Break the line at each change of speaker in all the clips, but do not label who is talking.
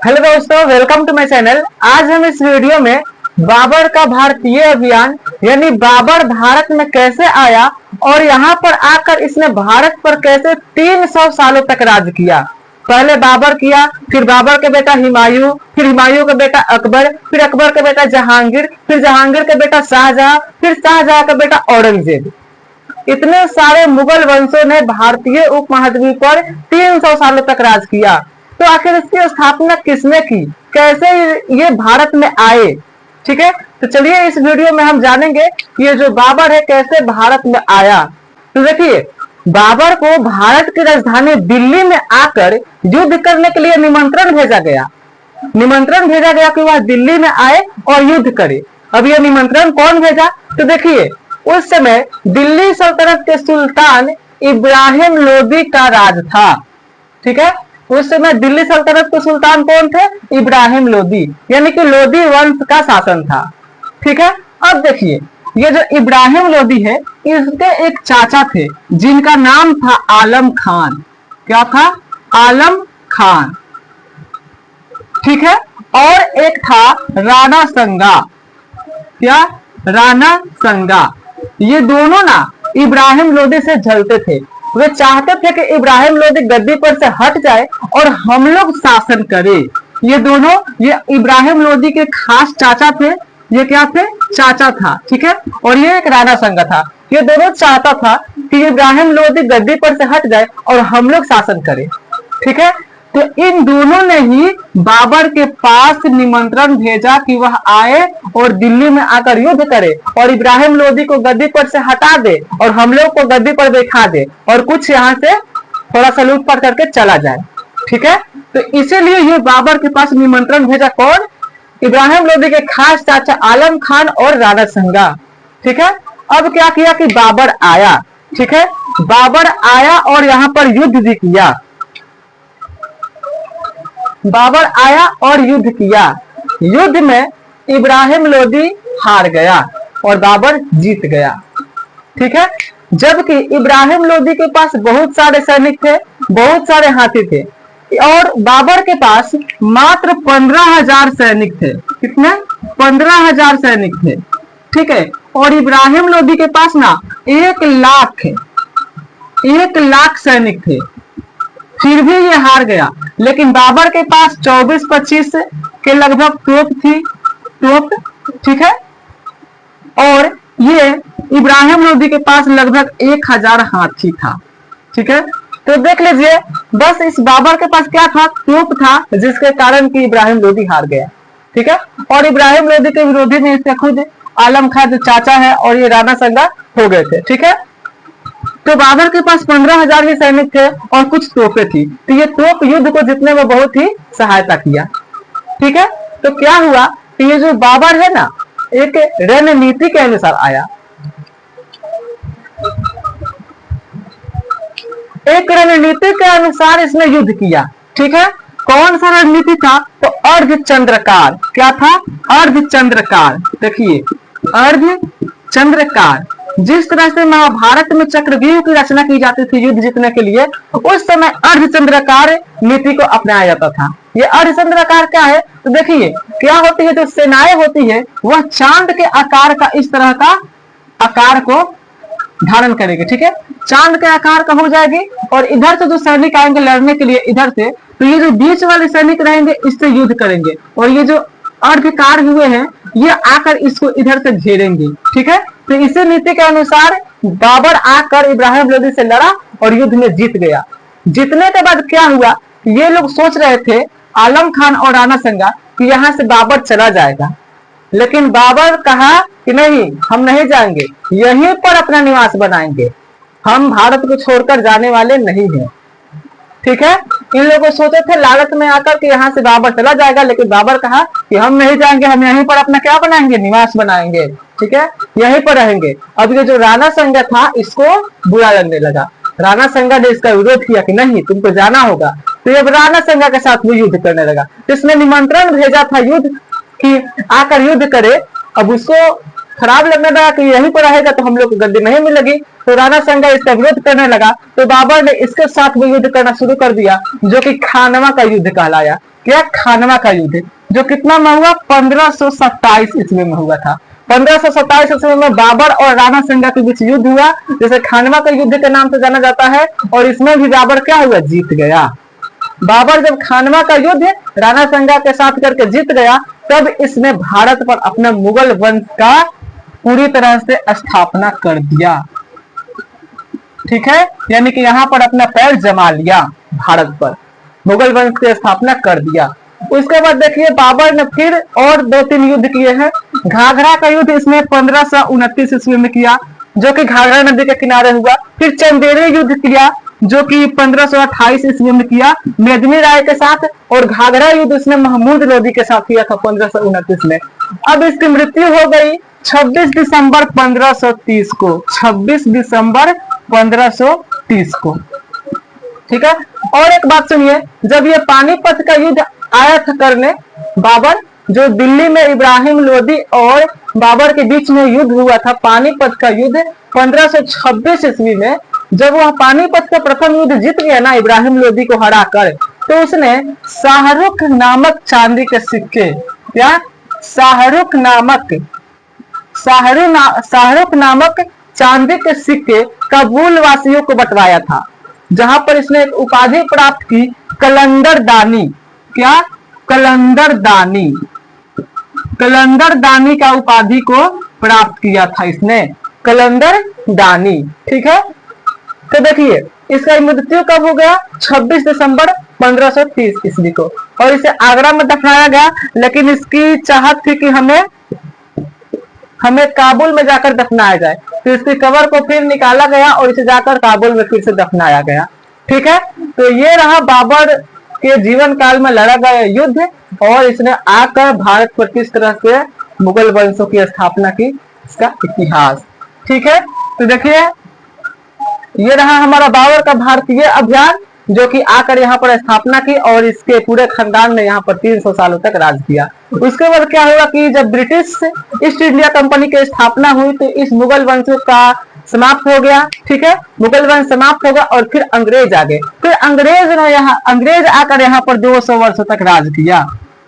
Hello दोस्तों, welcome to my channel. आज हम इस वीडियो में बाबर का भारतीय अभियान यानी बाबर भारत में कैसे आया और यहाँ पर आकर इसने भारत पर कैसे 300 सालों तक राज किया। पहले बाबर किया, फिर बाबर के बेटा हुमायूं, फिर हुमायूं का बेटा अकबर, फिर अकबर का बेटा जहांगीर, फिर जहांगीर का बेटा शाहजहां, फिर शाहजहां का बेटा औरंगजेब। इतने सारे मुगल वंशों ने भारतीय उपमहाद्वीप पर 300 सालों तक राज किया। तो आखिर इसकी स्थापना किसने की, कैसे ये भारत में आए? ठीक है, तो चलिए इस वीडियो में हम जानेंगे ये जो बाबर है कैसे भारत में आया। तो देखिए, बाबर को भारत की राजधानी दिल्ली में आकर युद्ध करने के लिए निमंत्रण भेजा गया कि वह दिल्ली में आए और युद्ध करे। अब ये निमंत्रण कौन भेजा? तो देखिए, उस समय दिल्ली सल्तनत के सुल्तान इब्राहिम लोदी का राज था। ठीक है, उस समय दिल्ली सल्तनत के सुल्तान कौन थे? इब्राहिम लोदी, यानी कि लोदी वंश का शासन था। ठीक है, अब देखिए, ये जो इब्राहिम लोदी है इसके एक चाचा थे जिनका नाम था आलम खान। क्या था? आलम खान। ठीक है, और एक था राणा संगा। क्या? राणा संगा। ये दोनों ना इब्राहिम लोदी से जलते थे। वे चाहते थे कि इब्राहिम लोदी गद्दी पर से हट जाए और हम लोग शासन करें। ये दोनों, ये इब्राहिम लोदी के खास चाचा थे। ये क्या थे? चाचा था। ठीक है, और ये एक राणा संगा था। ये दोनों चाहता था कि इब्राहिम लोदी गद्दी पर से हट जाए और हम लोग शासन करें। ठीक है, तो इन दोनों ने ही बाबर के पास निमंत्रण भेजा कि वह आए और दिल्ली में आकर युद्ध करे और इब्राहिम लोदी को गद्दी पर से हटा दे और हम लोग को गद्दी पर बैठा दे और कुछ यहाँ से थोड़ा सा लूटपाट करके चला जाए। ठीक है, तो इसीलिए ये बाबर के पास निमंत्रण भेजा। कौन? इब्राहिम लोदी के खास चाचा आलम खान और राणा संगा। ठीक है, अब क्या किया कि बाबर आया। ठीक है, बाबर आया और यहाँ पर युद्ध भी किया। बाबर आया और युद्ध किया। युद्ध में इब्राहिम लोदी हार गया और बाबर जीत गया। ठीक है, जबकि इब्राहिम लोदी के पास बहुत सारे सैनिक थे, बहुत सारे हाथी थे और बाबर के पास मात्र 15,000 सैनिक थे। कितने? 15,000 सैनिक थे। ठीक है, और इब्राहिम लोदी के पास ना 1 लाख सैनिक थे। फिर भी ये हार गया। लेकिन बाबर के पास 24-25 के लगभग तोप। ठीक है, और ये इब्राहिम लोदी के पास लगभग 1,000 हाथी था। ठीक है, तो देख लीजिए, बस इस बाबर के पास क्या था? तोप था, जिसके कारण कि इब्राहिम लोदी हार गया। ठीक है, और इब्राहिम लोदी के विरोधी में इससे खुद आलम खान जो चाचा है और ये राणा संगा हो गए थे। ठीक है, तो बाबर के पास 15,000 ही सैनिक थे और कुछ तोपें थी। तो ये तोप युद्ध को जीतने में बहुत ही सहायता किया। ठीक है, तो क्या हुआ कि ये जो बाबर है ना, एक रणनीति के अनुसार आया। एक रणनीति के अनुसार इसने युद्ध किया। ठीक है, कौन सा रणनीति था? तो अर्धचंद्राकार। क्या था? अर्धचंद्राकार। देखिए, अर्धचंद्राकार। जिस तरह से महाभारत में चक्रव्यूह की रचना की जाती थी युद्ध जीतने के लिए, उस समय अर्धचंद्राकार नीति को अपनाया जाता था। ये अर्धचंद्राकार क्या है? तो देखिए, क्या होती है, जो सेनाएं होती है वह चांद के आकार का इस तरह का आकार को धारण करेगी। ठीक है, चांद के आकार का हो जाएगी और इधर से जो सैनिक आएंगे लड़ने के लिए इधर से, तो ये जो बीच वाले सैनिक रहेंगे इससे युद्ध करेंगे और ये जो अर्धकार हुए हैं ये आकर इसको इधर से घेरेंगे। ठीक है, तो इसी नीति के अनुसार बाबर आकर इब्राहिम लोदी से लड़ा और युद्ध में जीत गया। जीतने के बाद क्या हुआ? ये लोग सोच रहे थे, आलम खान और राणा संगा, कि यहाँ से बाबर चला जाएगा। लेकिन बाबर कहा कि नहीं, हम नहीं जाएंगे, यहीं पर अपना निवास बनाएंगे, हम भारत को छोड़कर जाने वाले नहीं हैं। ठीक है, इन लोगों सोचे थे लालच में आकर कि यहाँ से बाबर चला जाएगा, लेकिन बाबर कहा कि हम नहीं जाएंगे, हम यहीं पर अपना क्या बनाएंगे? निवास बनाएंगे। ठीक है, यहीं पर रहेंगे। अब ये जो राणा संगा था इसको बुरा लगने लगा। राणा संगा ने इसका विरोध किया कि नहीं, तुमको जाना होगा। तो अब राणा संगा के साथ वो युद्ध करने लगा। इसने निमंत्रण भेजा था युद्ध की, आकर युद्ध करे। अब उसको खराब लगने लगा कि यहीं पर रहेगा तो हम लोग को गद्दी नहीं मिलेगी, तो राणा संगा इसका विरोध करने लगा। तो बाबर ने इसके साथ भी युद्ध करना शुरू कर दिया, जो कि खानवा का युद्ध कहलाया। क्या? खानवा का युद्ध, जो कितना में हुआ? 1527 ईस्वी में हुआ था। 1527 ईस्वी में बाबर और राणा संगा के बीच युद्ध हुआ, जिसे खानवा का युद्ध के नाम से जाना जाता है। और इसमें भी बाबर क्या हुआ? जीत गया। बाबर जब खानवा का युद्ध राणा संगा के साथ करके जीत गया, तब इसने भारत पर अपने मुगल वंश का पूरी तरह से स्थापना कर दिया। ठीक है, यानी कि यहाँ पर अपना पैर जमा लिया भारत पर, मुगल वंश की स्थापना कर दिया। उसके बाद देखिए बाबर ने फिर और 2-3 युद्ध किए हैं। घाघरा का युद्ध इसने 1529 ईस्वी में किया, जो कि घाघरा नदी के किनारे हुआ। फिर चंदेरी युद्ध किया, जो कि 1528 ईस्वी में किया मेदिनी राय के साथ। और घाघरा युद्ध इसने महमूद लोदी के साथ किया था 1529 में। अब इसकी मृत्यु हो गई 26 दिसंबर 1530 को, 26 दिसंबर 1530 को। ठीक है, और एक बात सुनिए, जब ये पानीपत का युद्ध आया था करने, बाबर, जो दिल्ली में इब्राहिम लोदी और बाबर के बीच में युद्ध हुआ था, पानीपत का युद्ध 1526 ईस्वी में, जब वह पानीपत का प्रथम युद्ध जीत गया ना इब्राहिम लोदी को हराकर, तो उसने शाहरुख नामक चांदी के सिक्के, क्या? शाहरुख नामक चांदी के सिक्के काबुल वासियों को बंटवाया था, जहां पर इसने एक उपाधि प्राप्त की, कलंदर दानी। क्या? कलंदर दानी का उपाधि को प्राप्त किया था इसने, कलंदर दानी। ठीक है, तो देखिए इसका मृत्यु कब हो गया? 26 दिसंबर 1530 ईस्वी को। और इसे आगरा में दफनाया गया, लेकिन इसकी चाहत थी कि हमें काबुल में जाकर दफनाया जाए, तो इसकी कब्र को फिर निकाला गया और इसे जाकर काबुल में फिर से दफनाया गया। ठीक है, तो ये रहा बाबर के जीवन काल में लड़ा गया युद्ध, और इसने आकर भारत पर किस तरह से मुगल वंशों की स्थापना की, इसका इतिहास। ठीक है, तो देखिए ये रहा हमारा बाबर का भारतीय अभियान, जो कि आकर यहाँ पर स्थापना की, और इसके पूरे खानदान ने यहाँ पर 300 सालों तक राज किया। उसके बाद क्या हुआ कि जब ब्रिटिश ईस्ट इंडिया कंपनी की स्थापना हुई, तो इस मुगल वंश का समाप्त हो गया। ठीक है, मुगल वंश समाप्त होगा और फिर अंग्रेज आ गए। फिर अंग्रेज आकर यहाँ पर 200 वर्षों तक राज किया।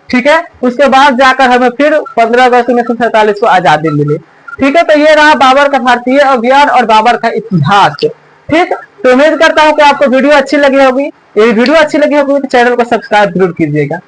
ठीक है, उसके बाद जाकर हमें फिर 15 अगस्त 1947 को आजादी मिली। ठीक है, तो ये रहा बाबर का भारतीय अभियान और बाबर का इतिहास। ठीक, तो उम्मीद करता हूँ कि आपको वीडियो अच्छी लगी होगी। ये वीडियो अच्छी लगी होगी तो चैनल को सब्सक्राइब जरूर कीजिएगा।